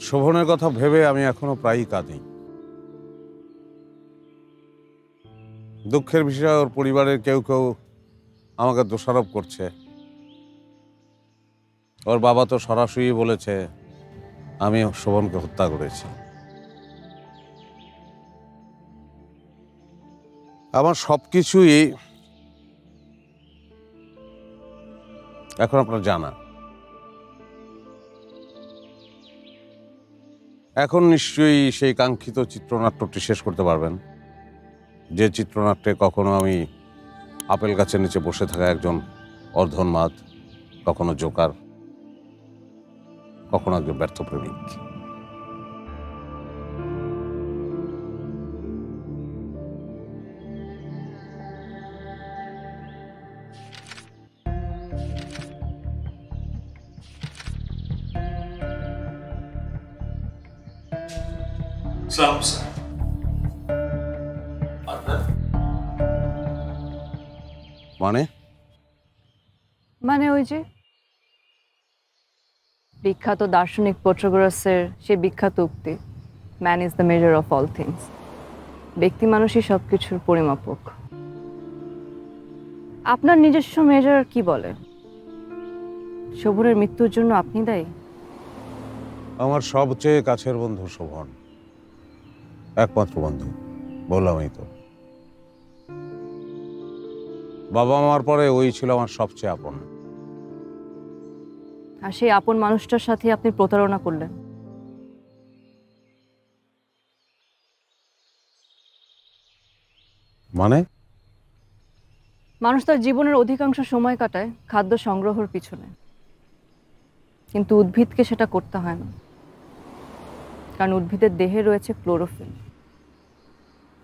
শোভনের কথা ভেবে আমি এখনো প্রায়ই কাঁদি। দুঃখের বিষয়, ওর পরিবারের কেউ কেউ আমাকে দোষারোপ করছে। ওর বাবা তো সরাসরি বলেছে আমি শোভনকে হত্যা করেছি। আমার সবকিছুই এখন আপনার জানা। এখন নিশ্চয়ই সেই কাঙ্ক্ষিত চিত্রনাট্যটি শেষ করতে পারবেন, যে চিত্রনাট্যে কখনো আমি আপেল গাছের নিচে বসে থাকা একজন অর্ধোন্মাদ, কখনো জোকার, কখনো একজন ব্যর্থ প্রেমিক। মানে মানে ওই যে বিখ্যাত দার্শনিক প্রোটাগোরাসের সে বিখ্যাত উক্তি, man is the measure of all things. ব্যক্তি মানুষই সবকিছুর পরিমাপক। আপনার নিজস্ব মেজার কি বলে? শোভনের মৃত্যুর জন্য আপনি দায়ী? আমার সবচেয়ে কাছের বন্ধু শোভন, একমাত্র বন্ধু। বললামই তো, বাবা মার পরে ওই ছিল আমার সবচেয়ে আপন। আর সেই আপন মানুষটার সাথে আপনি প্রতারণা করলেন। মানে? মানুষ তার জীবনের অধিকাংশ সময় কাটায় খাদ্য সংগ্রহের পিছনে, কিন্তু উদ্ভিদকে সেটা করতে হয় না, কারণ উদ্ভিদের দেহে রয়েছে ক্লোরোফিল।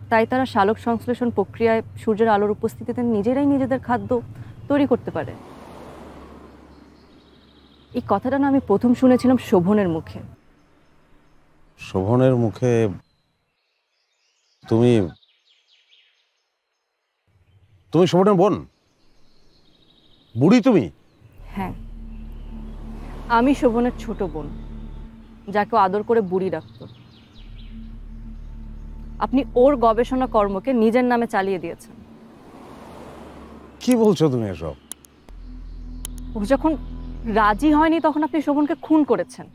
তাই তারা সালোক সংশ্লেষণ প্রক্রিয়ায় সূর্যের আলোর উপস্থিতিতে নিজেরাই নিজেদের খাদ্য তৈরি করতে পারে। এই কথাটা না আমি প্রথম শুনেছিলাম শোভনের মুখে। শোভনের মুখে? তুমি তুমি শোভনের বোন? বুড়ি তুমি? হ্যাঁ, আমি শোভনের ছোট বোন, যাকে আদর করে বুড়ি ডাকত। আপনি ওর গবেষণা কর্মকে নিজের নামে চালিয়ে দিয়েছেন। কি বলছো তুমি এসব? ও যখন রাজি হয়নি তখন আপনি শোভনকে খুন করেছেন।